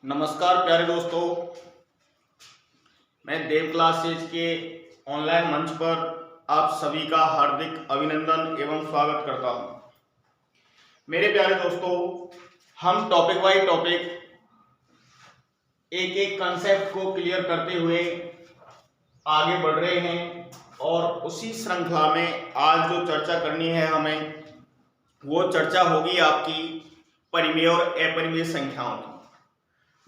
नमस्कार प्यारे दोस्तों, मैं देव क्लासेज के ऑनलाइन मंच पर आप सभी का हार्दिक अभिनंदन एवं स्वागत करता हूं। मेरे प्यारे दोस्तों, हम टॉपिक बाय टॉपिक एक एक कंसेप्ट को क्लियर करते हुए आगे बढ़ रहे हैं और उसी श्रृंखला में आज जो चर्चा करनी है हमें, वो चर्चा होगी आपकी परिमेय और अपरिमेय संख्याओं की।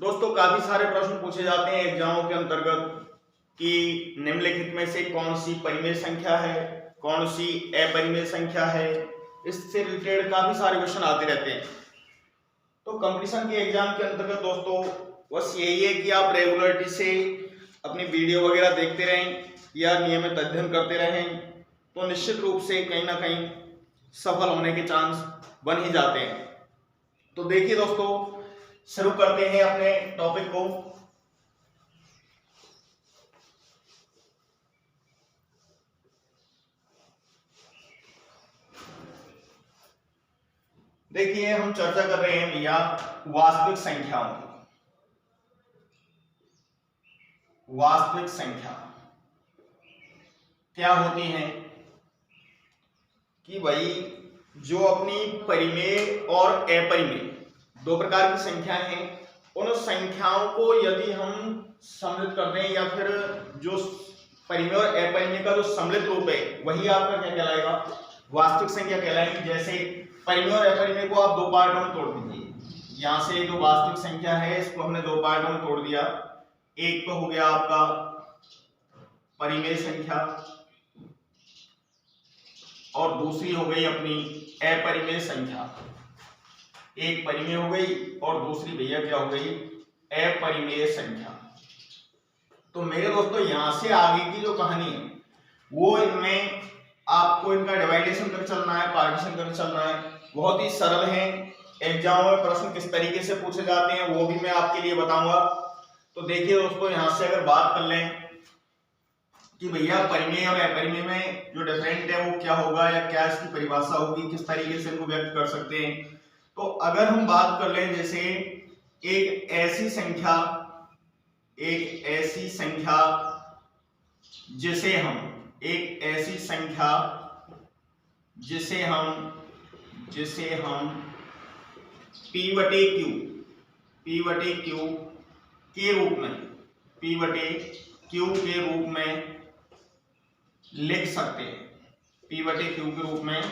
दोस्तों, काफी सारे प्रश्न पूछे जाते हैं एग्जामों के अंतर्गत कि निम्नलिखित में से कौन सी परिमेय संख्या है, कौन सी अपरिमेय संख्या है। इससे रिलेटेड काफी सारे क्वेश्चन आते रहते हैं। तो कंपटीशन के एग्जाम के अंतर्गत दोस्तों बस यही है कि आप रेगुलरिटी से अपनी वीडियो वगैरह देखते रहें या नियमित अध्ययन करते रहें, तो निश्चित रूप से कहीं ना कहीं सफल होने के चांस बन ही जाते हैं। तो देखिए दोस्तों, शुरू करते हैं अपने टॉपिक को। देखिए, हम चर्चा कर रहे हैं भैया वास्तविक संख्याओं की। वास्तविक संख्या क्या होती है कि भाई जो अपनी परिमेय और अपरिमेय दो प्रकार की संख्याएं हैं, उन संख्याओं को यदि हम सम्मिलित कर दें या फिर जो परिमेय और अपरिमेय का जो सम्मिलित रूप है वही आपका क्या कहलाएगा, वास्तविक संख्या कहलाएगी। जैसे परिमेय और अपरिमेय को आप दो पार्टों में तोड़ दीजिए। यहाँ से जो वास्तविक संख्या है इसको हमने दो पार्टों में तोड़ दिया। एक तो हो गया आपका परिमेय संख्या और दूसरी हो गई अपनी अपरिमेय संख्या। एक परिमेय हो गई और दूसरी भैया क्या हो गई, अपरिमेय संख्या। तो मेरे दोस्तों, यहां से आगे की जो कहानी है वो इनमें आपको इनका डिवाइडेशन कर चलना है, पार्टीशन कर चलना है। बहुत ही सरल है। एग्जाम में प्रश्न किस तरीके से पूछे जाते हैं वो भी मैं आपके लिए बताऊंगा। तो देखिए दोस्तों, यहां से अगर बात कर लें कि भैया परिमेय और अपरिमेय में जो डिफरेंट है वो क्या होगा या क्या इसकी परिभाषा होगी, किस तरीके से इनको व्यक्त कर सकते हैं। तो अगर हम बात कर लें जैसे एक ऐसी संख्या जिसे हम P बटे Q के रूप में लिख सकते हैं। P बटे Q के रूप में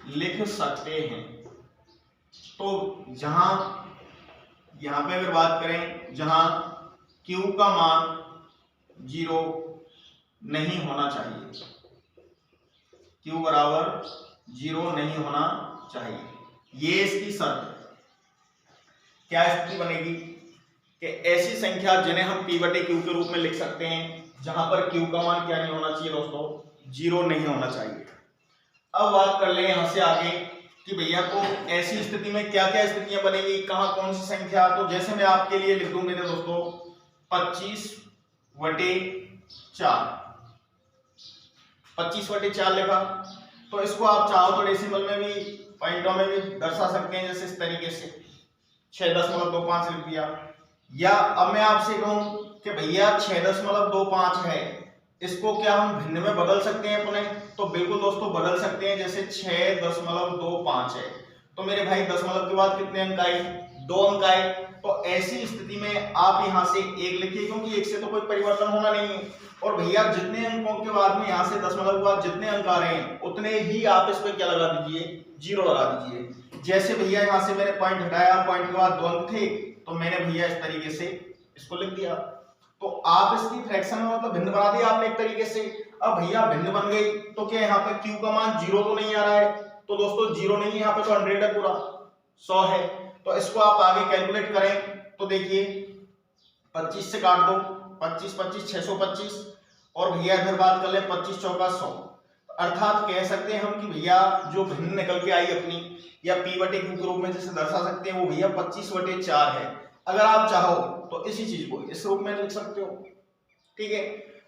लिख सकते हैं। तो यहां पे अगर बात करें, जहां Q का मान 0 नहीं होना चाहिए, Q बराबर 0 नहीं होना चाहिए, ये इसकी शर्त है। क्या स्थिति बनेगी कि ऐसी संख्या जिन्हें हम P बटे Q के रूप में लिख सकते हैं जहां पर Q का मान क्या नहीं होना चाहिए दोस्तों, 0 नहीं होना चाहिए। अब बात कर ले यहां से आगे कि भैया को ऐसी स्थिति में क्या क्या स्थितियां बनेगी, कहां कौन सी संख्या। तो जैसे मैं आपके लिए लिख दूं मेरे दोस्तों 25/4 लिखा। तो इसको आप चाहो तो डेसिमल में भी, पॉइंटों में भी दर्शा सकते हैं, जैसे इस तरीके से 6.25 लिख दिया। या अब मैं आपसे कहूं कि भैया 6.25 है, इसको क्या हम भिन्न में बदल सकते हैं अपने? तो बिल्कुल दोस्तों बदल सकते हैं। जैसे 6.25 है तो मेरे भाई दशमलव के बाद कितने अंक आए, 2 अंक आए। तो ऐसी स्थिति में आप यहां से 1 लिखिए, क्योंकि 1 से तो कोई परिवर्तन होना नहीं है। और भैया जितने अंकों के बाद में यहां से दशमलव के बाद जितने अंक आ रहे हैं उतने ही आप इस पे क्या लगा दीजिए, 0 लगा दीजिए। जैसे भैया यहां से मैंने पॉइंट हटाया, पॉइंट के बाद 2 अंक थे तो मैंने भैया इस तरीके से इसको लिख दिया। तो आप इसकी फ्रैक्शन में मतलब भिन्न बना दिया आपने एक तरीके से। अब भैया भिन्न बन गई तो क्या यहाँ पे Q का मान 0 तो नहीं आ रहा है, तो दोस्तों 0 नहीं है यहाँ पे, तो 100 है, पूरा 100 है। तो इसको आप आगे कैलकुलेट करें तो देखिए 25 से काट दो, 25 25 625। और भैया इधर बात कर ले 25 चौका 100। अर्थात कह सकते हैं हम कि भैया जो भिन्न निकल के आई अपनी, या P बटे Q के रूप में जैसे दर्शा सकते हैं, वो भैया 25/4 है। अगर आप चाहो तो इसी चीज को इस रूप में लिख सकते हो, ठीक है।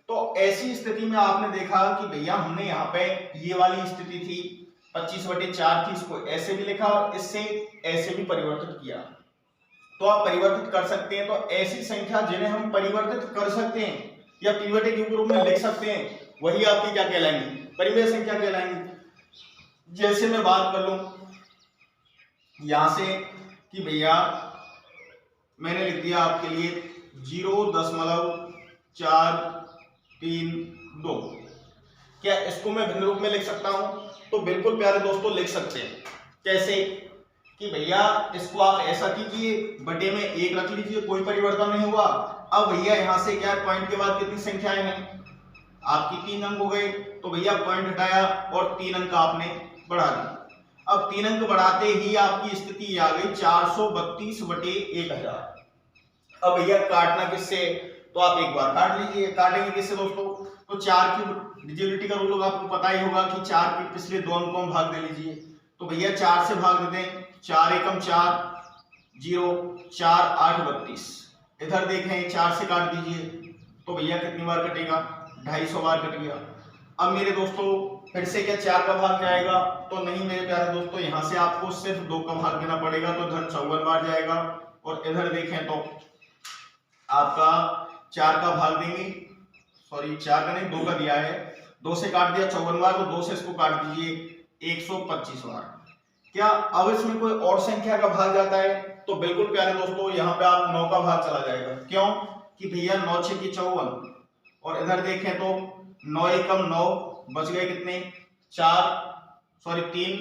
तो ऐसी स्थिति में आपने देखा कि भैया हमने यहाँ पे ये वाली स्थिति थी 25/4 थी, इसको ऐसे भी लिखा और इससे ऐसे भी परिवर्तित किया। तो आप परिवर्तित कर सकते हैं। तो ऐसी संख्या जिन्हें हम परिवर्तित कर सकते हैं या पिवट के रूप में लिख सकते हैं, वही आपकी क्या कहलाएंगी, परिमेय संख्या कहलाएंगी। जैसे मैं बात कर लूं यहां से कि भैया मैंने लिख दिया आपके लिए 0.432, क्या इसको मैं भिन्न रूप में लिख सकता हूं? तो बिल्कुल प्यारे दोस्तों लिख सकते हैं। कैसे कि भैया इसको आप ऐसा कीजिए, बटे में 1 रख लीजिए, कोई परिवर्तन नहीं हुआ। अब भैया यहां से क्या पॉइंट के बाद कितनी संख्याएं हैं आपकी, 3 अंक हो गए। तो भैया पॉइंट हटाया और 3 अंक आपने बढ़ा दिया। अब 3 अंक बढ़ाते ही आपकी स्थिति आ गई 432/1000। अब भैया काटना किससे, तो आप एक बार काट लीजिए। काटेंगे किससे दोस्तों, तो 4 की डिविजिबिलिटी का रूल आपको पता ही होगा कि 4 के पिछले 2 अंकों में भाग दे लीजिए। तो भैया 4 से भाग दे दें, 4 एकम 4, 0, 4 8 32। इधर देखें 4 से काट दीजिए तो भैया कितनी बार कटेगा, 250 बार कट गया। अब मेरे दोस्तों फिर से क्या 4 का भाग जाएगा, तो नहीं मेरे प्यारे दोस्तों, यहां से आपको सिर्फ 2 का भाग देना पड़ेगा। तो इधर 54 बार जाएगा और इधर देखें तो आपका 4 का भाग देंगे, सॉरी 4 का नहीं 2 का दिया है, 2 से काट दिया 54 बार, तो 2 से इसको काट दीजिए 125 बार। क्या अब इसमें कोई और संख्या का भाग जाता है, तो बिल्कुल प्यारे दोस्तों यहाँ पे आप 9 का भाग चला जाएगा। क्यों कि भैया 9 6 की 54, और इधर देखें तो 9 एकम 9, बच गए कितने 4, सॉरी 3,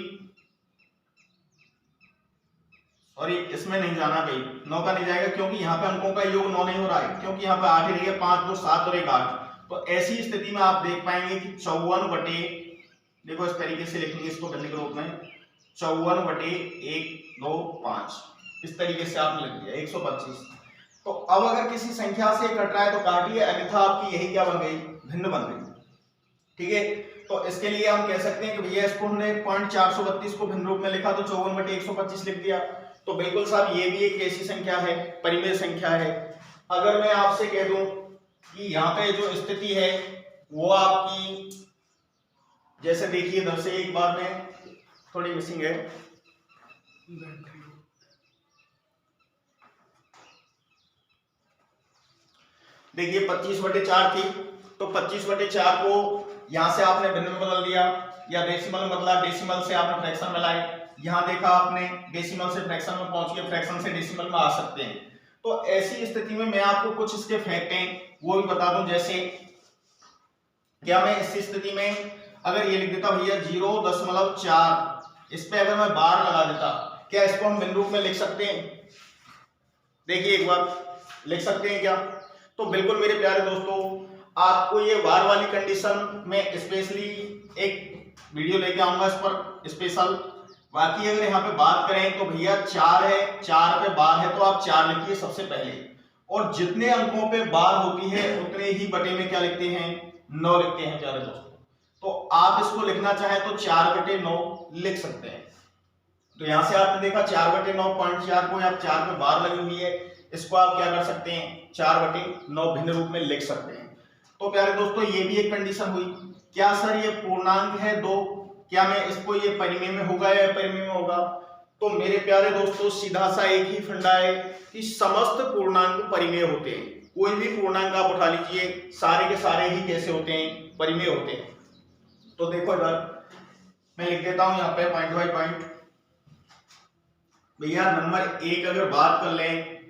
सॉरी इसमें नहीं जाना भाई, 9 का नहीं जाएगा क्योंकि यहाँ पे अंकों का योग 9 नहीं हो रहा है, क्योंकि यहाँ पे 8 ही रही है, 5 2 7 और 1 8। तो ऐसी स्थिति में आप देख पाएंगे कि 54 बटे, देखो इस तरीके से लिखेंगे इसको भिन्न के रूप में, 54 बटे 1 2 5, इस तरीके से आपने लिख दिया 125। तो अब अगर किसी संख्या से कट रहा है तो काटिए, अन्यथा आपकी यही क्या बन गई, भिन्न बन गई। ठीक है, तो इसके लिए हम कह सकते हैं कि भैया इसको हमने 0.432 को भिन्न रूप में लिखा तो 54 बटे 125 लिख दिया। तो बिल्कुल साहब ये भी एक ऐसी संख्या है, परिमेय संख्या है। अगर मैं आपसे कह दूं कि यहाँ पे जो स्थिति है वो आपकी, जैसे देखिए इधर से एक बार में थोड़ी मिसिंग है, देखिए 25/4 थी, तो 25/4 को यहां से आपने भिन्न में बदल दिया या डेसिमल में बदला, डेसिमल से आपने फ्रैक्शन में लाए। यहां देखा आपने डेसिमल से फ्रैक्शन में पहुंच गए, फ्रैक्शन से डेसिमल में आ सकते हैं। तो ऐसी स्थिति में मैं आपको कुछ इसके फैक्ट हैं वो भी बता दूं। जैसे क्या मैं इस स्थिति में अगर ये लिख देता भैया 0.4, इस पे अगर मैं बार लगा देता, क्या इसको हम भिन्न रूप में लिख सकते हैं? देखिए एक बार लिख सकते हैं क्या? तो बिल्कुल मेरे प्यारे दोस्तों, आपको ये बार वाली कंडीशन में स्पेशली एक वीडियो लेके आऊंगा इस पर स्पेशल। बाकी अगर यहाँ पे बात करें तो भैया 4 है, 4 पे बार है तो आप 4 लिखिए सबसे पहले, और जितने अंकों पे बार होती है उतने ही बटे में क्या लिखते हैं, 9 लिखते हैं प्यारे दोस्तों। तो आप इसको लिखना चाहें तो 4/9 लिख सकते हैं। तो यहां से आपने देखा 4/9 0.4 को आप 4 पे बार लगी हुई है, इसको आप क्या कर सकते हैं 4/9 भिन्न रूप में लिख सकते हैं। तो प्यारे दोस्तों ये भी एक कंडीशन हुई। क्या सर ये पूर्णांक है 2, क्या मैं इसको ये परिमेय में होगा या परिमेय में होगा? तो मेरे प्यारे दोस्तों सीधा सा एक ही फंडा है कि समस्त पूर्णांक परिमेय होते हैं। कोई भी पूर्णांक आप उठा लीजिए, सारे के सारे ही कैसे होते हैं, परिमेय होते हैं। तो देखो इधर मैं लिख देता हूं यहाँ पे पॉइंट बाय पॉइंट। भैया नंबर 1 अगर बात कर लें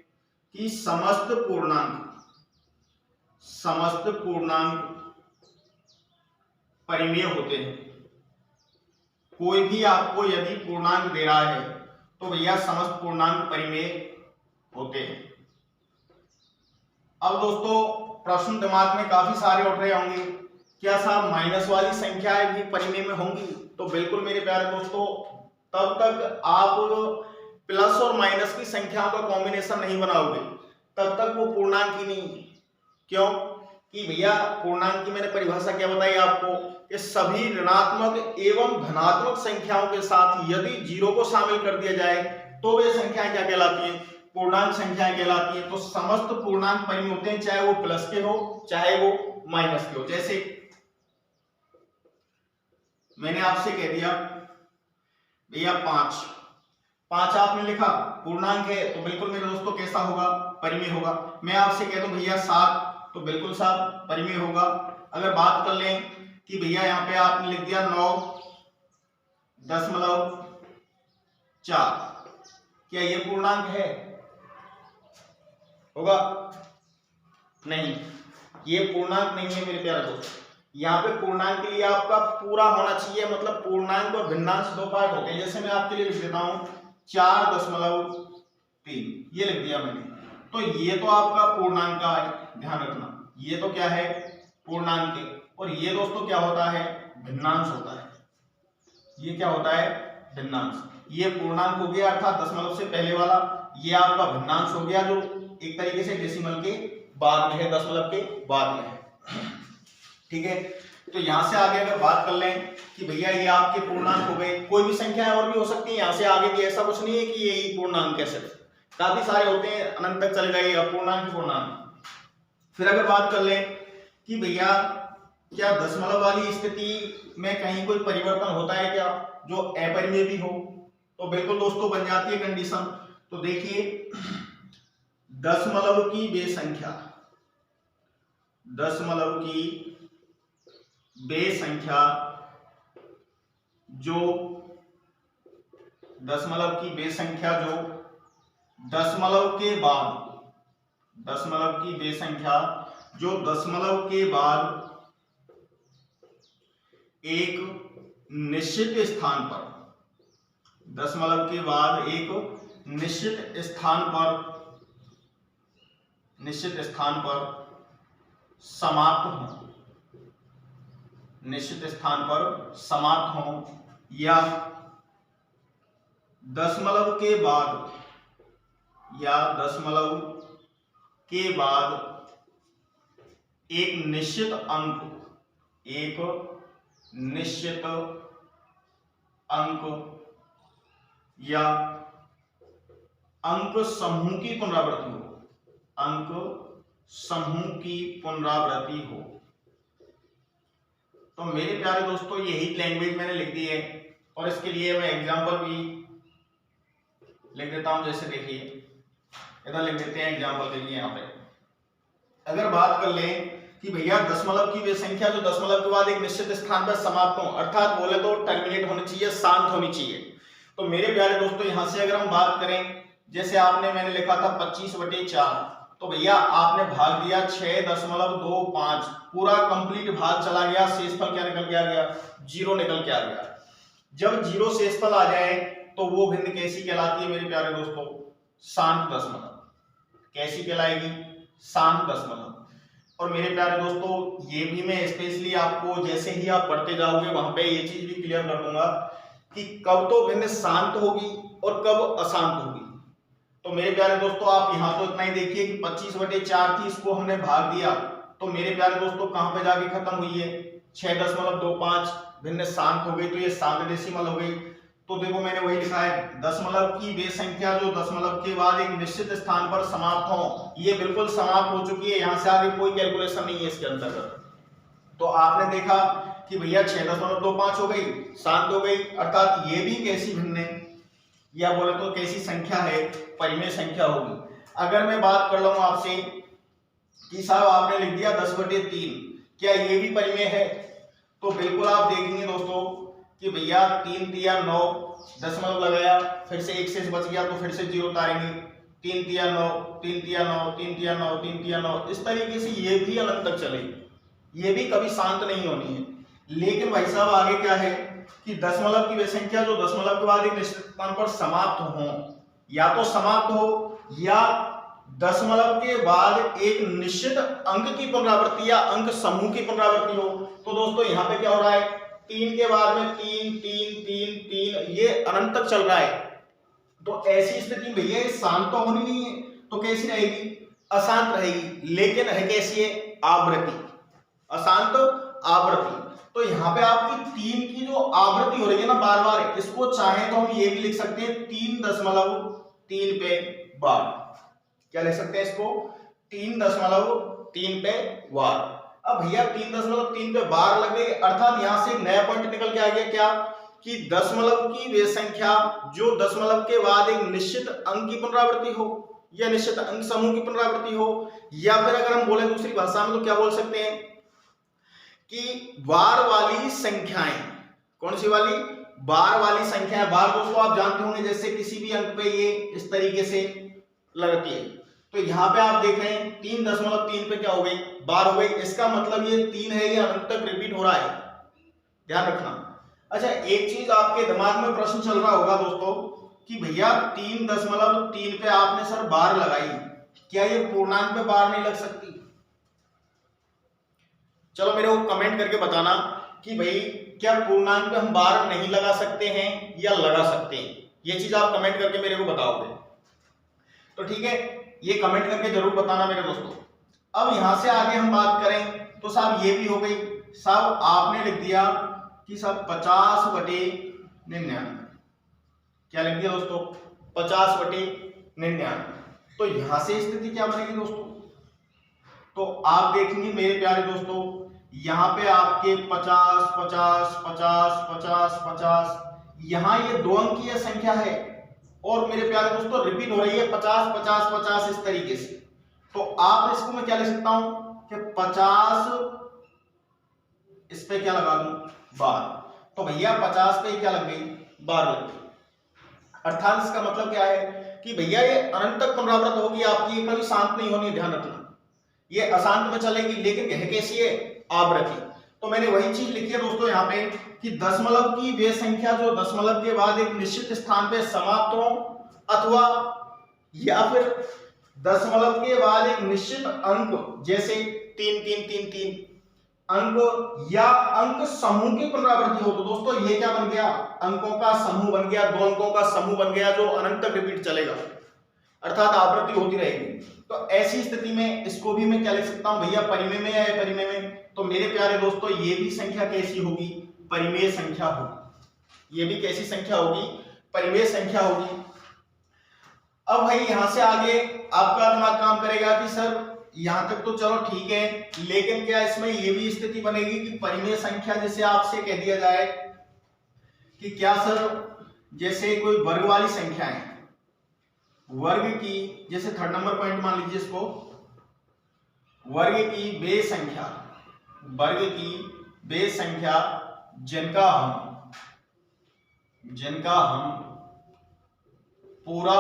कि समस्त पूर्णांक परिमेय होते हैं। कोई भी आपको यदि पूर्णांक दे रहा है तो भैया समस्त पूर्णांक परिमेय होते हैं। अब दोस्तों प्रश्न दिमाग में काफी सारे उठ रहे होंगे, क्या साहब माइनस वाली संख्याएं भी परिमेय में होंगी? तो बिल्कुल मेरे प्यारे दोस्तों, तब तक आप प्लस और माइनस की संख्याओं का कॉम्बिनेशन नहीं बनाओगे तब तक वो पूर्णांक ही नहीं। क्यों कि भैया पूर्णांक की मैंने परिभाषा क्या बताई आपको कि सभी ऋणात्मक एवं धनात्मक संख्याओं के साथ यदि 0 को शामिल कर दिया जाए तो वे संख्याएं क्या कहलाती हैं, पूर्णांक संख्याएं कहलाती हैं। तो समस्त पूर्णांक परिमेय होते हैं, चाहे वो प्लस के हो चाहे वो माइनस के हो। जैसे मैंने आपसे कह दिया भैया 5, 5 आपने लिखा, पूर्णांक है तो बिल्कुल मेरे दोस्तों कैसा होगा, परिमेय होगा। मैं आपसे कह दूं भैया 7 तो बिल्कुल 7 परिमेय होगा। अगर बात कर लें कि भैया यहाँ पे आपने लिख दिया 9.4, क्या ये पूर्णांक है? होगा? नहीं, ये पूर्णांक नहीं है मेरे प्यारे दोस्त। यहाँ पे पूर्णांक के लिए आपका पूरा होना चाहिए, मतलब पूर्णांक और भिन्नांश दो पार्ट होते हैं। जैसे मैं आपके लिए लिख देता हूं 4.3, ये लिख दिया मैंने, तो ये तो आपका पूर्णांक का है, ध्यान रखना, ये तो क्या है, पूर्णांक है। और ये दोस्तों क्या होता है, भिन्नांश होता है। ये क्या होता है, भिन्नांश। ये पूर्णांक हो गया अर्थात दशमलव से पहले वाला, ये आपका भिन्नांश हो गया जो एक तरीके से डेसिमल के बाद में है, दशमलव के बाद में है। ठीक है, तो यहां से आगे अगर बात कर लें कि भैया ये आपके पूर्णांक हो गए, कोई भी संख्या और भी हो सकती है यहां से आगे भी, ऐसा कुछ नहीं है कि यही पूर्णांक है, सिर्फ काफी सारे होते हैं, अनंत तक चले जाइए अपूर्णांक पूर्णांक। फिर अगर बात कर लें कि भैया क्या दशमलव वाली स्थिति में कहीं कोई परिवर्तन होता है क्या, जो अपरिमेय भी हो, तो बिल्कुल दोस्तों बन जाती है कंडीशन। तो देखिए दशमलव की बेसंख्या, दशमलव की बेसंख्या जो दशमलव की बेसंख्या जो दशमलव के बाद, दशमलव की बेसंख्या जो दशमलव के बाद एक निश्चित स्थान पर, दशमलव के बाद एक निश्चित स्थान पर समाप्त हो, निश्चित स्थान पर समाप्त हो, या दशमलव के बाद, या दशमलव के बाद एक निश्चित अंक, एक निश्चित अंक या अंक समूह की पुनरावृत्ति हो, अंक समूह की पुनरावृत्ति हो। तो मेरे प्यारे दोस्तों यही लैंग्वेज मैंने लिख दी है, और इसके लिए मैं एग्जांपल भी लिख देता हूं। जैसे देखिए इधर लिख देते हैं एग्जांपल के लिए। यहाँ पे अगर बात कर लें कि भैया दशमलव की वे संख्या जो दशमलव के बाद एक निश्चित स्थान पर समाप्त हो, अर्थात बोले तो टर्मिनेट होनी चाहिए, शांत होनी चाहिए। तो मेरे प्यारे दोस्तों यहां से अगर हम बात करें, जैसे आपने मैंने लिखा था 25/4, तो भैया आपने भाग दिया 6.25, पूरा कंप्लीट भाग चला गया, शेषफल क्या निकल के आ गया, 0 निकल के आ गया। जब 0 शेषफल आ जाए तो वो भिन्न कैसी कहलाती है मेरे प्यारे दोस्तों, शांत दशमलव। कैसी कहलाएगी, शांत दशमलव। और मेरे प्यारे दोस्तों ये भी मैं स्पेशली आपको जैसे ही आप पढ़ते जाओगे वहां पे ये चीज भी क्लियर कर दूंगा कि कब तो भिन्न शांत होगी और कब अशांत होगी। तो मेरे प्यारे दोस्तों आप यहाँ तो इतना ही देखिए कि 25/4 थी, इसको हमने भाग दिया, तो मेरे प्यारे दोस्तों कहां पे जाके खत्म हुई है, 6.25, भिन्न शांत हो गई, तो ये शांत डेसिमल हो गई। तो देखो मैंने वही लिखा है, दशमलव की वे संख्या जो दशमलव के बाद एक निश्चित स्थान पर समाप्त हो, ये बिल्कुल समाप्त हो चुकी है, यहां से आगे कोई कैलकुलेशन नहीं है इसके अंतर्गत। तो आपने देखा कि भैया 6.25 हो गई, शांत हो गई, अर्थात ये भी कैसी भिन्न है, या बोले तो कैसी संख्या है, परिमेय संख्या होगी। अगर मैं बात कर लूं आपसे कि साहब आपने लिख दिया 10/3, क्या ये भी परिमेय है, तो बिल्कुल आप देखेंगे दोस्तों कि भैया 3 तिया 9, दशमलव लगाया, फिर से 1 से बच गया तो फिर से 0 उतारेंगे, 3 तिया 9, 3 तिया 9, 3 तिया 9, 3 तिया 9, इस तरीके से ये भी अनंत तक चलेगी, ये भी कभी शांत नहीं होनी है। लेकिन भाई साहब आगे क्या है कि दशमलव की वे संख्या जो दशमलव के बाद एक निश्चित स्थान पर समाप्त हो, या तो समाप्त हो या दशमलव के बाद एक निश्चित अंक की पुनरावृत्ति या अंक समूह की पुनरावृत्ति हो। तो दोस्तों यहाँ पे क्या हो रहा है, 3 के बाद में 3 3 3 3, ये अनंत तक चल रहा है। तो ऐसी स्थिति भैया शांत तो होनी नहीं है, तो कैसी रहेगी, अशांत रहेगी। लेकिन है कैसी है, आवृत्ति, अशांत आवृत्ति। तो यहाँ पे आपकी 3 की जो आवृत्ति हो रही है ना बार बार, इसको चाहे तो हम ये भी लिख सकते हैं 3.3 पे बार। क्या लिख सकते हैं इसको, 3.3 पे बार। अब भैया 3.3 पे बार लग गई, अर्थात यहां से एक नया पॉइंट निकल के आ गया, क्या कि दशमलव की वे संख्या जो दशमलव के बाद एक निश्चित अंक की पुनरावृत्ति हो या निश्चित अंक समूह की पुनरावृत्ति हो, या फिर अगर हम बोले दूसरी भाषा में तो क्या बोल सकते हैं कि बार वाली संख्याएं। कौन सी वाली? बार वाली संख्याएं। बार दोस्तों आप जानते होंगे जैसे किसी भी अंक पे ये इस तरीके से लगती है। तो यहाँ पे आप देख रहे हैं 3.3 पे क्या हो गई? बार हो गई। इसका मतलब ये 3 है, ये अनंत तक रिपीट हो रहा है, ध्यान रखना। अच्छा, एक चीज आपके दिमाग में प्रश्न चल रहा होगा दोस्तों कि भैया 3.3 पे आपने सर बार लगाई, क्या ये पूर्णांक पे बार नहीं लग सकती? चलो मेरे को कमेंट करके बताना कि भाई क्या पूर्णांक पे हम बार नहीं लगा सकते हैं या लगा सकते हैं। ये चीज आप कमेंट करके मेरे को बताओगे तो ठीक है, ये कमेंट करके जरूर बताना मेरे दोस्तों। अब यहां से आगे हम बात करें तो साहब ये भी हो गई। साहब आपने लिख दिया कि साहब 50/99, क्या लिख दिया दोस्तों? 50/99। तो यहां से स्थिति क्या बनेगी दोस्तों? तो आप देखेंगे मेरे प्यारे दोस्तों, यहां पे आपके 50 50 50 50 50, यहां ये 2 अंकीय संख्या है और मेरे प्यारे दोस्तों रिपीट हो रही है 50 50 50 इस तरीके से। तो आप इसको मैं क्या लिख सकता हूं कि 50 इस पे क्या लगा दूं? बार। तो भैया 50 पे क्या लग गई? बार लग गई। अर्थात इसका मतलब क्या है कि भैया ये अनंत तक पुनरावृत्त होगी आपकी, ये कभी शांत नहीं होनी, ध्यान रखना। ये अशांत में चलेगी लेकिन यह कैसी है? आवृत्ति। तो मैंने वही चीज लिखी है दोस्तों यहाँ पे कि दशमलव की वे संख्या जो दशमलव के बाद एक निश्चित स्थान पे समाप्त हो, अथवा या फिर दशमलव के बाद एक निश्चित अंक जैसे 3 3 3 3 अंक या अंक समूह की पुनरावृत्ति हो। तो दोस्तों ये क्या बन गया? अंकों का समूह बन गया, 2 अंकों का समूह बन गया जो अनंत तक रिपीट चलेगा, अर्थात आवृत्ति होती रहेगी। तो ऐसी स्थिति में इसको भी मैं क्या लिख सकता हूं भैया? परिमेय में या परिमेय में? तो मेरे प्यारे दोस्तों ये भी संख्या कैसी होगी? परिमेय संख्या होगी। ये भी कैसी संख्या होगी? परिमेय संख्या होगी। अब भाई यहां से आगे आपका दिमाग काम करेगा कि सर यहां तक तो चलो ठीक है, लेकिन क्या इसमें ये भी स्थिति बनेगी कि परिमेय संख्या जैसे आपसे कह दिया जाए कि क्या सर जैसे कोई वर्ग वाली संख्या है, वर्ग की, जैसे 3rd नंबर पॉइंट मान लीजिए इसको, वर्ग की वे संख्या, वर्ग की वे संख्या जिनका हम पूरा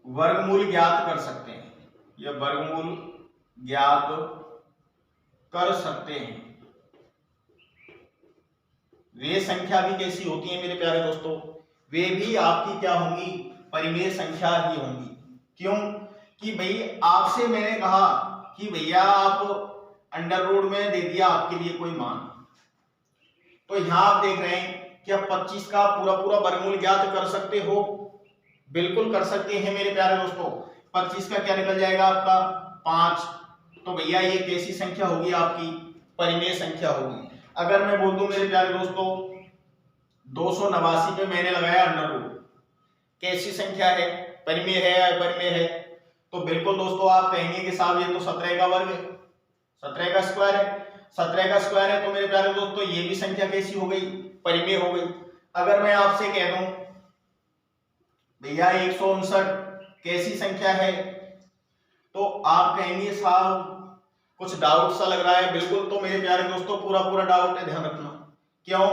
वर्गमूल ज्ञात कर सकते हैं, या वर्गमूल ज्ञात कर सकते हैं, वे संख्या भी कैसी होती है मेरे प्यारे दोस्तों? वे भी आपकी क्या होंगी? परिमेय संख्या ही होंगी। क्यों? कि भाई आपसे मैंने कहा कि भैया आप अंडर रूट में दे दिया आपके लिए कोई मान, तो यहां आप देख रहे हैं कि आप 25 का पूरा वर्गमूल ज्ञात कर सकते हो? बिल्कुल कर सकते हैं मेरे प्यारे दोस्तों। 25 का क्या निकल जाएगा आपका? 5। तो भैया ये कैसी संख्या होगी आपकी? परिमेय संख्या होगी। अगर मैं बोल दूं मेरे प्यारे दोस्तों 289 पे मैंने लगाया अंडर रूट, कैसी संख्या है? परिमेय है या अपरिमेय है? तो बिल्कुल दोस्तों आप कहेंगे कि साहब ये तो 17 का वर्ग है, 17 का स्क्वायर है, 17 का स्क्वायर है। तो मेरे प्यारे दोस्तों ये भी संख्या कैसी हो गई? परिमेय हो गई। अगर मैं आपसे कह दूं भैया 159 कैसी संख्या है, तो आप कहेंगे साहब कुछ डाउट सा लग रहा है। बिल्कुल, तो मेरे प्यारे दोस्तों पूरा डाउट है, ध्यान रखना। क्यों?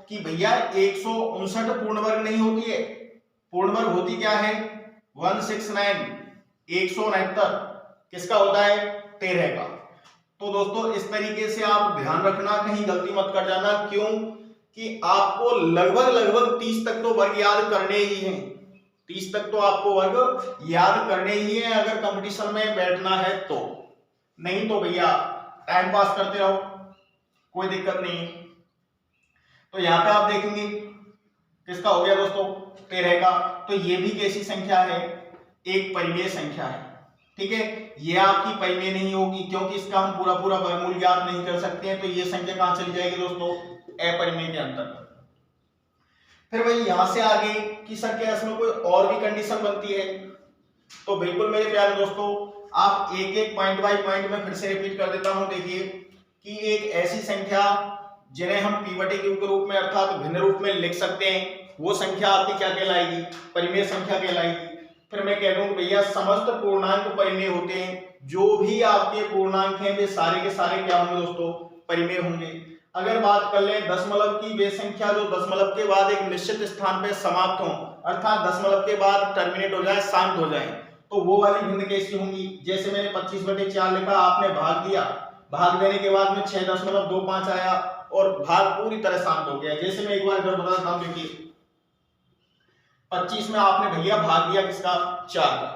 कि भैया 159 पूर्ण वर्ग नहीं होती है। पूर्ण वर्ग होती क्या है? 169, 169 किसका होता है? 13 का। तो दोस्तों इस तरीके से आप ध्यान रखना, कहीं गलती मत कर जाना। क्यों? कि आपको लगभग 30 तक तो वर्ग याद करने ही हैं, 30 तक तो आपको वर्ग याद करने ही है अगर कंपटीशन में बैठना है तो। नहीं तो भैया टाइम पास करते रहो, कोई दिक्कत नहीं है। तो यहाँ पे आप देखेंगे किसका हो गया दोस्तों? 13 का। तो ये भी कैसी संख्या है? एक परिमेय संख्या है। ठीक है, ये आपकी परिमेय नहीं होगी क्योंकि इसका हम पूरा वर्गमूल ज्ञात नहीं कर सकते हैं। तो ये संख्या कहां चली जाएगी दोस्तों? अपरिमेय के अंतर्गत। फिर वही यहां से आगे कि सर क्या इसमें कोई और भी कंडीशन बनती है? तो बिल्कुल मेरे प्यारे दोस्तों, आप एक पॉइंट बाय पॉइंट में फिर से रिपीट कर देता हूं। देखिए कि एक ऐसी संख्या जिन्हें हम p बटे q के रूप में अर्थात भिन्न रूप में लिख सकते हैं, वो संख्या आपकी क्या कहलाएगी? परिमेय संख्या कहलाएगी। फिर मैं कह दूं भैया समस्त पूर्णांक परिमेय होते हैं, जो भी आपके पूर्णांक हैं वे सारे के सारे क्या होंगे दोस्तों? परिमेय होंगे। अगर बात कर लें दशमलव की, वे संख्या जो दशमलव के बाद एक निश्चित स्थान पर समाप्त हो, अर्थात दशमलव के बाद टर्मिनेट हो जाए, शांत हो जाए, तो वो वाली भिन्न कैसी होंगी? जैसे मैंने 25/4 लिखा, आपने भाग दिया, भाग देने के बाद में 6.25 आया और भाग पूरी तरह शांत हो गया। जैसे मैं एक बार इधर बताता हूं, देखिए 25 में आपने भैया भाग दिया किसका? 4 का।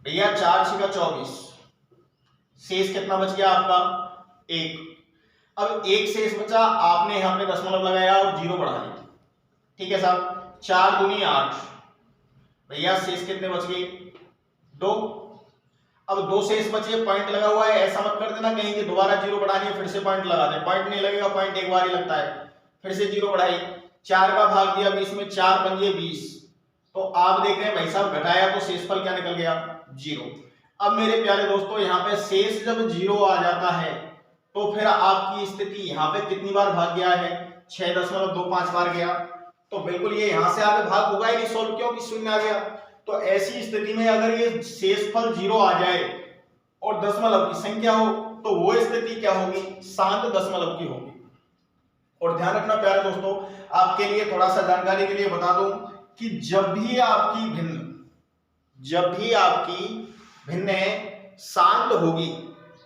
भैया 4 6 24, शेष कितना बच गया आपका? 1। अब 1 शेष बचा, आपने यहां पे दशमलव लगाया और 0 बढ़ा दिया, ठीक है साहब। 4 दूनी 8, भैया शेष कितने बच गए? 2। अब 2 शेष बचे, पॉइंट लगा हुआ है, ऐसा मत कर देना कहीं कि दोबारा 0 बढ़ानी है फिर से पॉइंट लगा दे, पॉइंट नहीं लगेगा, पॉइंट एक बार ही लगता है। फिर से 0 बढ़ाई, 4 का भाग दिया 20 में, 4 पंजे 20, तो आप देख रहे हैं भाई साहब घटाया तो शेषफल क्या निकल गया? 0। अब मेरे प्यारे दोस्तों यहाँ पे शेष जब 0 आ जाता है तो फिर आपकी स्थिति यहाँ पे कितनी बार भाग गया है? 6.25 बार गया, तो बिल्कुल ये यहाँ से आगे भाग होगा ही नहीं सोल्व, क्योंकि शून्य आ गया। तो ऐसी स्थिति में अगर ये शेषफल 0 आ जाए और दशमलव की संख्या हो तो वो स्थिति क्या होगी? शांत दशमलव की होगी। और ध्यान रखना प्यारे दोस्तों, आपके लिए थोड़ा सा जानकारी के लिए बता दूं कि जब भी आपकी भिन्न शांत होगी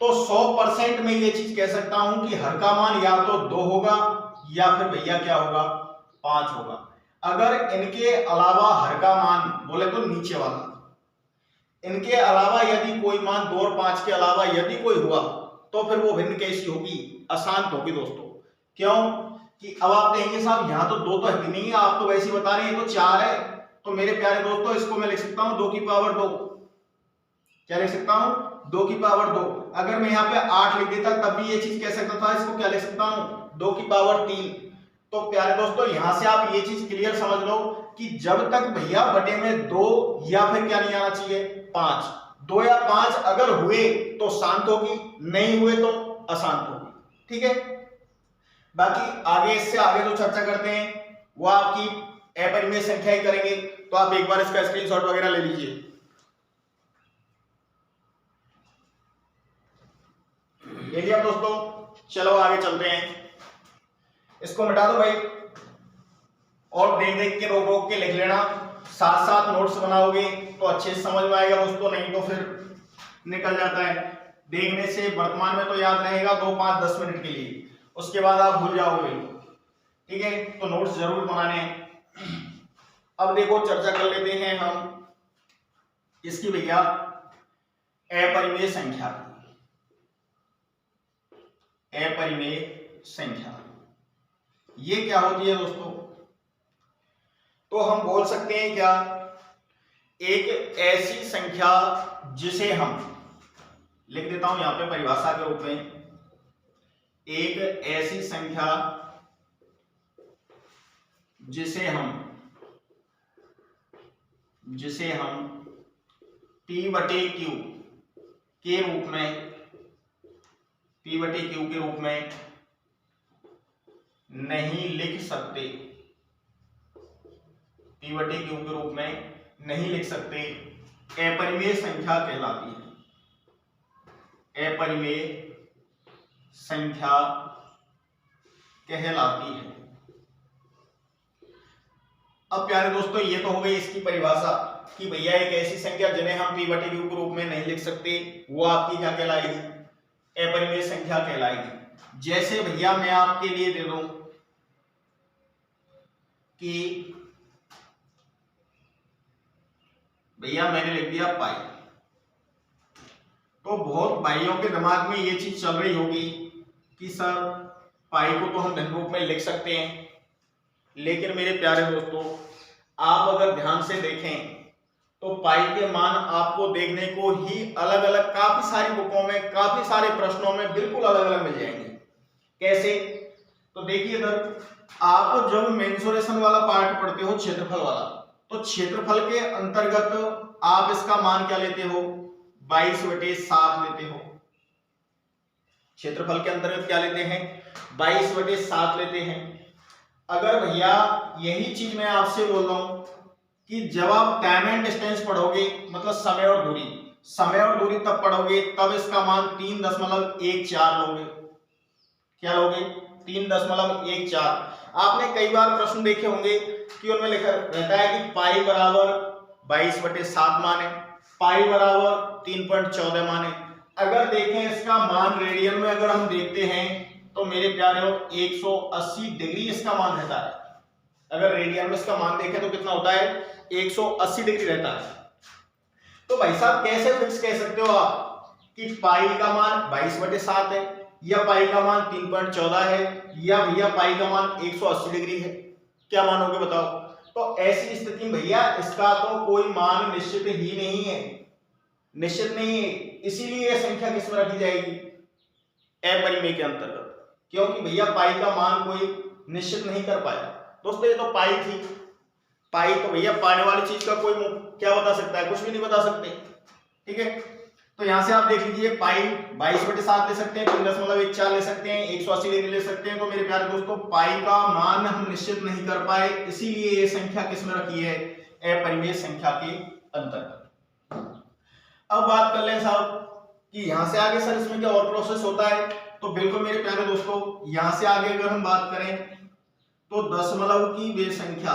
तो 100% में ये चीज कह सकता हूं कि हर का मान या तो 2 होगा या फिर भैया क्या होगा? 5 होगा। अगर इनके अलावा हर का मान बोले तो नीचे वाला, इनके अलावा यदि कोई मान 2 और 5 के अलावा यदि कोई हुआ तो फिर वो भिन्न कैसी होगी? अशांत होगी दोस्तों। क्यों कि अब आप कहेंगे साहब यहाँ तो 2 तो है नहीं है, आप तो वैसे ही बता रहे हैं, तो 4 है। तो मेरे प्यारे दोस्तों इसको मैं लिख सकता हूं 2 की पावर 2। क्या लिख सकता हूं? 2 की पावर 2। अगर मैं यहाँ पे 8 लिख देता तब भी ये चीज कह सकता था, इसको क्या लिख सकता हूं? 2 की पावर 3। तो प्यारे दोस्तों यहां से आप ये चीज क्लियर समझ लो कि जब तक भैया बटे में 2 या फिर क्या नहीं आना चाहिए? 5। 2 या 5 अगर हुए तो शांत होगी, नहीं हुए तो अशांत होगी, ठीक है। बाकी आगे इससे आगे जो चर्चा करते हैं वो आपकी अपरिमेय संख्या ही करेंगे, तो आप एक बार इसका स्क्रीनशॉट वगैरह ले लीजिए। ले लिया दोस्तों, चलो आगे चलते हैं। इसको मिटा दो भाई और देख देख के रोक रोक के लिख लेना, साथ साथ नोट्स बनाओगे तो अच्छे से समझ में आएगा दोस्तों, नहीं तो फिर निकल जाता है। देखने से वर्तमान में तो याद रहेगा 2 5 10 मिनट के लिए, उसके बाद आप भूल जाओगे, ठीक है। तो नोट्स जरूर बनाने हैं। अब देखो चर्चा कर लेते हैं हम इसकी भैया अपरिमेय संख्या। अपरिमेय संख्या ये क्या होती है दोस्तों? तो हम बोल सकते हैं क्या, एक ऐसी संख्या जिसे हम लिख देता हूं यहां पे परिभाषा के रूप में, एक ऐसी संख्या जिसे हम P बटे Q के रूप में, P बटे Q के रूप में नहीं लिख सकते, P बटे Q के रूप में नहीं लिख सकते, अपरिमेय संख्या कहलाती है। अपरिमेय संख्या कहलाती है। अब प्यारे दोस्तों ये तो हो गई इसकी परिभाषा कि भैया एक ऐसी संख्या जिन्हें हम P बटे Q के रूप में नहीं लिख सकते वो आपकी क्या कहलाएगी? अपरिमेय संख्या कहलाएगी। जैसे भैया मैं आपके लिए दे दूं कि भैया मैंने लिख दिया पाई, तो बहुत भाइयों के दिमाग में ये चीज चल रही होगी कि सर पाई को तो हम भिन्न रूप में लिख सकते हैं, लेकिन मेरे प्यारे दोस्तों आप अगर ध्यान से देखें तो पाई के मान आपको देखने को ही अलग अलग काफी सारी बुकों में, काफी सारे प्रश्नों में बिल्कुल अलग अलग मिल जाएंगे। कैसे? तो देखिए इधर आप जब मेंसुरेशन वाला पार्ट पढ़ते हो, क्षेत्रफल वाला, तो क्षेत्रफल के अंतर्गत आप इसका मान क्या लेते हो? 22/7 लेते हो। क्षेत्रफल के अंतर्गत क्या लेते हैं, 22/7 लेते हैं। अगर भैया यही चीज मैं आपसे बोल रहा हूं कि जब आप टाइम एंड डिस्टेंस पढ़ोगे, मतलब समय और दूरी तब पढ़ोगे, तब इसका मान 3.14 लोगे। क्या लोगे, 3.14। आपने कई बार प्रश्न देखे होंगे कि उनमें लिखा रहता है कि पाई बराबर 22/7 माने, पाई बराबर 3.14 माने। अगर देखें इसका मान रेडियन में अगर हम देखते हैं तो मेरे प्यारे हो 180 डिग्री इसका मान रहता है। अगर रेडियन में इसका मान देखें तो कितना होता है, 180 डिग्री रहता है। तो भाई साहब कैसे फिक्स कह सकते हो आप कि पाई का मान 22/7 है, या पाई का मान 3.14 है, या भैया पाई का मान 180 डिग्री है? क्या मानोगे बताओ? तो ऐसी स्थिति में भैया इसका तो कोई मान निश्चित ही नहीं है, निश्चित नहीं है। इसीलिए यह संख्या किस में रखी जाएगी, अपरिमेय के अंतर्गत, क्योंकि भैया पाई का मान कोई निश्चित नहीं कर पाया। दोस्तों ये तो पाई थी, पाई तो भैया पाने वाली चीज का कोई क्या बता सकता है, कुछ भी नहीं बता सकते। ठीक है, तो यहां से आप देख लीजिए पाई 22/7 ले सकते हैं, 3.14 ले सकते हैं, 180 डिग्री ले सकते हैं। तो मेरे प्यारे दोस्तों पाई का मान हम निश्चित नहीं कर पाए, इसीलिए ये संख्या किसमें रखी है, अपरिमेय संख्या के अंतर्गत। अब बात कर लें साहब कि यहां से आगे सर इसमें क्या और प्रोसेस होता है। तो बिल्कुल मेरे प्यारे दोस्तों यहां से आगे अगर हम बात करें तो दशमलव की वे संख्या,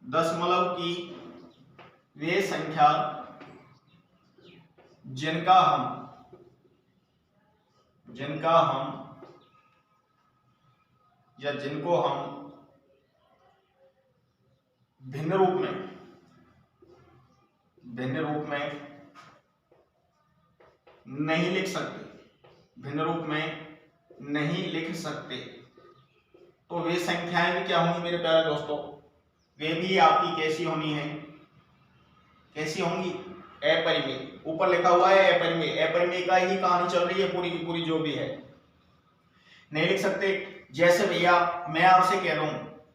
दशमलव की वे संख्या जिनका हम या जिनको हम भिन्न रूप में नहीं लिख सकते, भिन्न रूप में नहीं लिख सकते, तो वे संख्याएं भी क्या होंगी मेरे प्यारे दोस्तों, वे भी आपकी कैसी होनी है, कैसी होंगी, अपरिमेय। ऊपर लिखा हुआ है अपरिमेय, अपरिमेय का ही कहानी चल रही है पूरी की पूरी, जो भी है नहीं लिख सकते। जैसे भैया मैं आपसे कह रहा हूं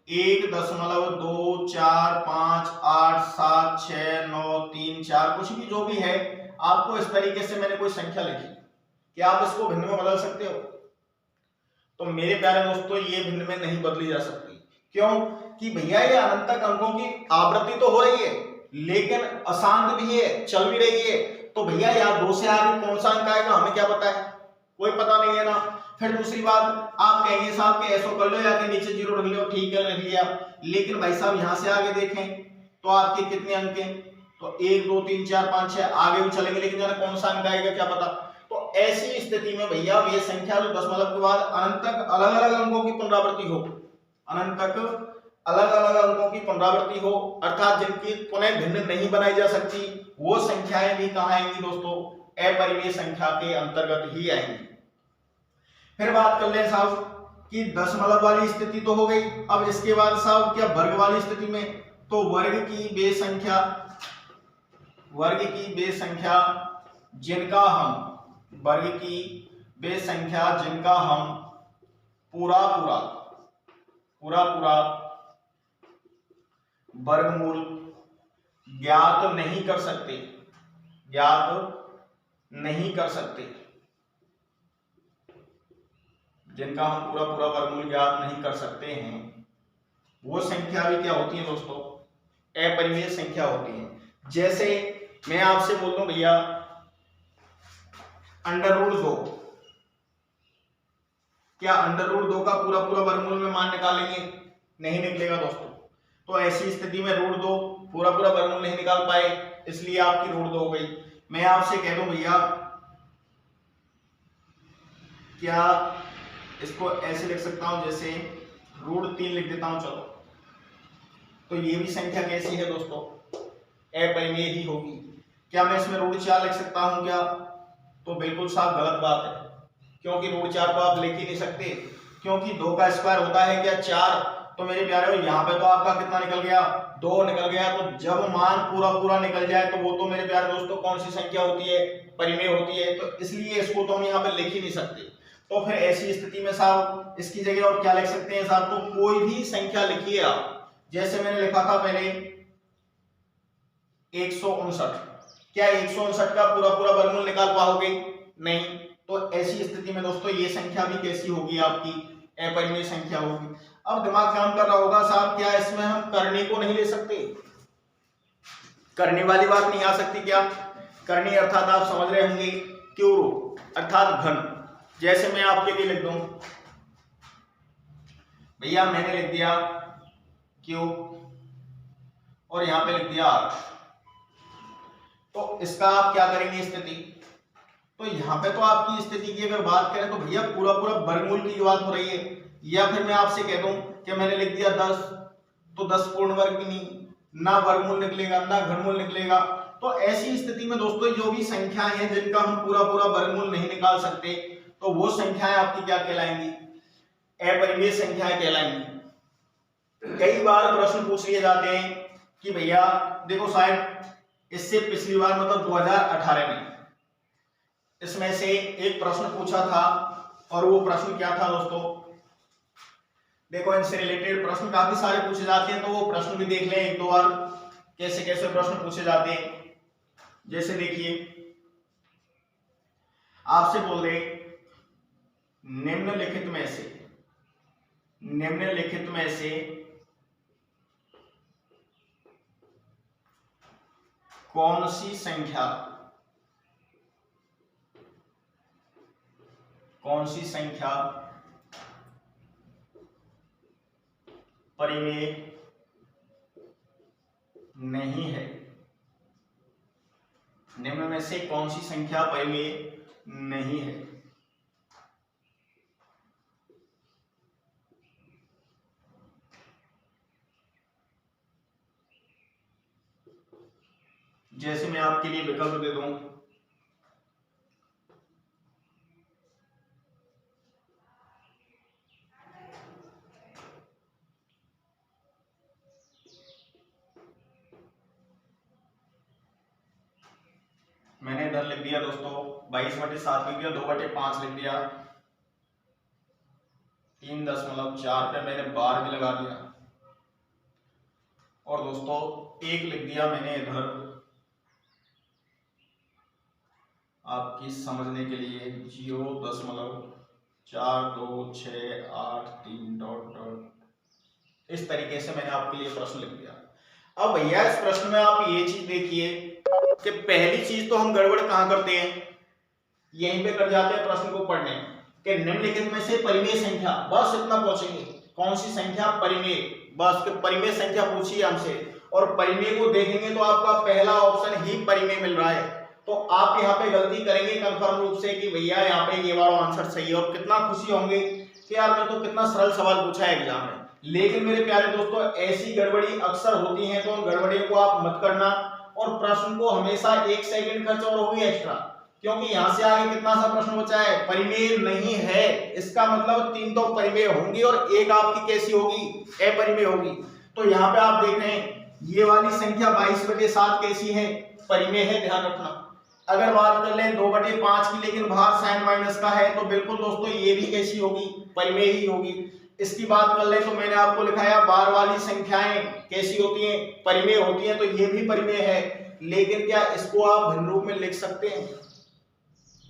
1.245876934 कुछ भी जो भी है, आपको इस तरीके से मैंने कोई संख्या लिखी, क्या आप इसको भिन्न में बदल सकते हो? तो मेरे प्यारे दोस्तों ये भिन्न में नहीं बदली जा सकती। क्यों कि भैया ये अनंतक अंकों की आवृत्ति तो हो रही है लेकिन अशांत भी है, चल भी रही है। तो भैया यार 2 से आगे कौन सा अंक आएगा हमें क्या पता है, कोई पता नहीं है ना। फिर दूसरी बात आप कहेंगे साहब के ऐसा कर लो या के नीचे 0 रख लो, ठीक है रख लिया, लेकिन भाई साहब यहां से आगे देखें तो आपके कितने अंक हैं, तो 1 2 3 4 5 6 आगे भी चलेंगे, लेकिन जाने कौन सा अंक आएगा क्या पता। तो ऐसी स्थिति में भैया ये संख्या जो दशमलव के बाद अनंत तक अलग अलग अंकों की पुनरावृत्ति हो, अनंत तक अलग अलग अंकों की पुनरावृत्ति हो, अर्थात जिनकी पुनः भिन्न नहीं बनाई जा सकती, वो संख्याएं भी कहां आएंगी दोस्तों, अपरिमेय संख्या के अंतर्गत ही आएंगी। फिर बात कर ले साहब कि दशमलव वाली स्थिति तो हो गई। अब इसके बाद साहब क्या वर्ग वाली स्थिति में, तो वर्ग की वे संख्या जिनका हम पूरा पूरा वर्गमूल ज्ञात नहीं कर सकते, जिनका हम पूरा वर्गमूल ज्ञात नहीं कर सकते हैं, वो संख्या भी क्या होती है दोस्तों, अपरिमेय संख्या होती है। जैसे मैं आपसे बोल दूं भैया √2, क्या √2 का पूरा वर्गमूल में मान निकालेंगे, नहीं निकलेगा दोस्तों। तो ऐसी स्थिति में √2 पूरा वर्गमूल नहीं निकाल पाए, इसलिए आपकी √2 हो गई। मैं आपसे कह दूं भैया क्या इसको ऐसे लिख सकता हूं, जैसे √3 लिख देता हूं, चलो तो ये भी संख्या कैसी है दोस्तों, अपरिमेय ही होगी। क्या मैं इसमें √4 लिख सकता हूं क्या, तो बिल्कुल साफ गलत बात है, क्योंकि √4 को आप लिख ही नहीं सकते, क्योंकि 2 का स्क्वायर होता है क्या 4। तो मेरे प्यारे हो यहाँ पे तो आपका कितना निकल गया, 2 निकल गया। तो जब मान पूरा निकल जाए तो वो तो मेरे प्यारे दोस्तों कौन सी संख्या होती है, परिमेय होती है। तो इसलिए इसको तो हम यहाँ पे लिख ही नहीं सकते। तो फिर ऐसी स्थिति में साहब इसकी जगह और क्या लिख सकते हैं साहब, तो कोई भी संख्या लिखिए आप। जैसे मैंने लिखा था पहले 159, क्या 159 का पूरा वर्गमूल निकाल पाओगे, नहीं। तो ऐसी स्थिति में दोस्तों ये संख्या भी कैसी होगी, आपकी अपरिमेय संख्या होगी। अब दिमाग काम कर रहा होगा, साहब क्या इसमें हम करने को नहीं ले सकते, करने वाली बात नहीं आ सकती क्या? करनी अर्थात आप समझ रहे होंगे क्यूब अर्थात घन। जैसे मैं आपके लिए लिख दूं, भैया मैंने लिख दिया क्यूब और यहां पे लिख दिया आर, तो इसका आप क्या करेंगे स्थिति? तो यहां पे तो आपकी स्थिति की अगर बात करें तो भैया पूरा पूरा वर्गमूल की बात हो रही है, या फिर मैं आपसे कह दूं कि मैंने लिख दिया 10, तो 10 पूर्ण वर्ग भी नहीं, ना वर्गमूल निकलेगा ना घनमूल निकलेगा। तो ऐसी स्थिति में दोस्तों जो भी संख्याएं हैं जिनका हम पूरा पूरा वर्गमूल नहीं निकाल सकते, तो वो संख्याएं आपकी क्या कहलाएंगी? अपरिमेय संख्याएं कहलाएंगी। कई बार प्रश्न पूछ लिए जाते हैं कि भैया देखो साहब इससे पिछली बार मतलब 2018 में इसमें से एक प्रश्न पूछा था, और वो प्रश्न क्या था दोस्तों? देखो इनसे रिलेटेड प्रश्न काफी सारे पूछे जाते हैं, तो वो प्रश्न भी देख लें एक दो बार, कैसे कैसे प्रश्न पूछे जाते हैं। जैसे देखिए आपसे बोल रहे निम्नलिखित में से कौन सी संख्या परिमेय नहीं है? निम्न में से कौन सी संख्या परिमेय नहीं है? जैसे मैं आपके लिए विकल्प दे दूं, मैंने इधर लिख दिया दोस्तों 22/7 लिख दिया, 2/5 लिख दिया, 3.4 पे मैंने बार भी लगा दिया, और दोस्तों 1 लिख दिया मैंने इधर आपकी समझने के लिए 0.4268 इस तरीके से मैंने आपके लिए प्रश्न लिख दिया। अब भैया इस प्रश्न में आप ये चीज देखिए कि पहली चीज तो हम गड़बड़ कहां करते हैं, यहीं पे कर जाते हैं प्रश्न को पढ़ने कि निम्नलिखित में से परिमेय संख्या, बस इतना पहुंचेंगे, कौन सी संख्या परिमेय, बस कि परिमेय संख्या पूछिए हमसे, और परिमेय को देखेंगे तो आपका पहला ऑप्शन ही परिमेय मिल रहा है। तो आप यहाँ पे गलती करेंगे कंफर्म रूप से कि भैया यहाँ पे ये वाला आंसर सही है, और कितना खुशी होंगे कि यार मैं तो कितना सरल सवाल पूछा है एग्जाम में। लेकिन मेरे प्यारे दोस्तों ऐसी गड़बड़ी अक्सर होती है, तो उन गड़बड़ियों को आप मत करना, और प्रश्न को हमेशा 1 सेकंड खर्च और होगी एक्स्ट्रा, क्योंकि यहां से आगे कितना सा प्रश्न बचा है, परिमेय नहीं है, इसका मतलब 3 तो परिमेय होंगी और एक आपकी कैसी होगी, अपरिमेय होगी। तो यहाँ पे आप देख रहे हैं ये वाली संख्या 22/7 कैसी है, परिमेय है, ध्यान रखना। अगर बात कर लें 2/5 की, लेकिन बाहर साइन माइनस का है, तो बिल्कुल दोस्तों ये भी कैसी होगी, परिमेय ही होगी। इसकी बात कर लें तो मैंने आपको लिखाया बार वाली संख्याएं कैसी होती हैं, परिमेय होती हैं, तो ये भी परिमेय है। लेकिन क्या इसको आप भिन्न रूप में लिख सकते हैं?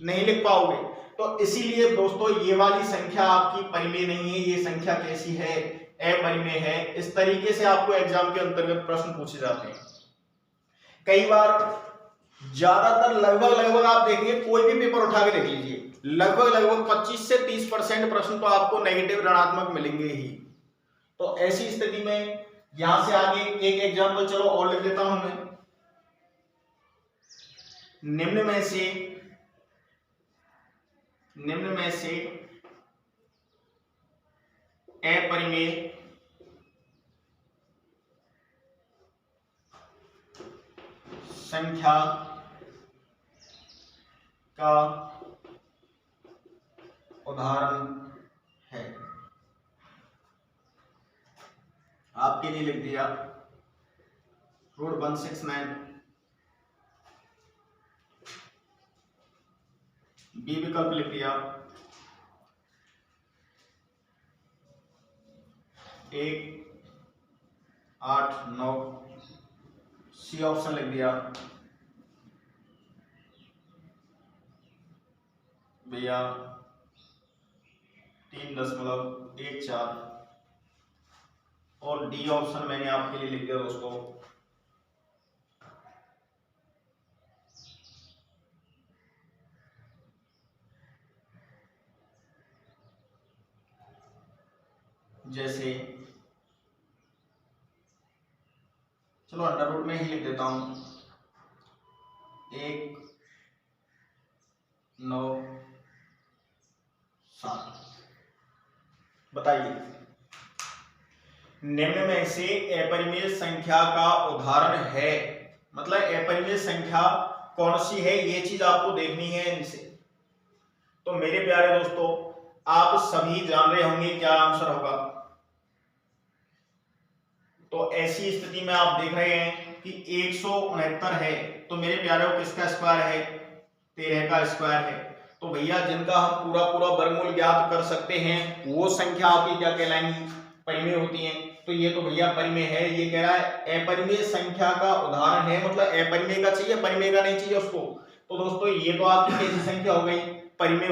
नहीं लिख पाओगे। तो इसीलिए दोस्तों ये वाली संख्या आपकी परिमेय नहीं है, ये संख्या कैसी है, अपरिमेय है। इस तरीके से आपको एग्जाम के अंतर्गत प्रश्न पूछे जाते हैं। कई बार ज्यादातर लगभग आप देखिए कोई भी पेपर उठा के देख लीजिए, लगभग 25 से 30% प्रश्न तो आपको नेगेटिव ऋणात्मक मिलेंगे ही। तो ऐसी स्थिति में यहां से आगे एक एग्जांपल चलो और लिख देता हूं मैं, निम्न में से अपरिमेय संख्या का उदाहरण है। आपके लिए लिख दिया √169, बी विकल्प लिख दिया 1, 8, 9, सी ऑप्शन लिख दिया भैया 3.14 और डी ऑप्शन मैंने आपके लिए लिख दिया दोस्तों। जैसे चलो अंडर रूट में ही लिख देता हूं 197। बताइए निम्न में से अपरिमेय संख्या का उदाहरण है, मतलब अपरिमेय संख्या कौन सी है ये चीज आपको देखनी है इनसे। तो मेरे प्यारे दोस्तों आप सभी जान रहे होंगे क्या आंसर होगा। तो ऐसी स्थिति में आप देख रहे हैं कि 169 है, तो मेरे प्यारे किसका स्क्वायर है, 13 का स्क्वायर है। तो भैया जिनका हम पूरा वर्गमूल ज्ञात कर सकते हैं वो संख्या आपकी क्या कहलाएंगी, परिमेय होती हैं। तो ये तो भैया परिमेय है, ये कह रहा है अपरिमेय संख्या का उदाहरण है, मतलब अपरिमेय का चाहिए, परिमेय का नहीं चाहिए उसको। तो दोस्तों ये तो आपकी कैसी संख्या हो गई, परिमेय।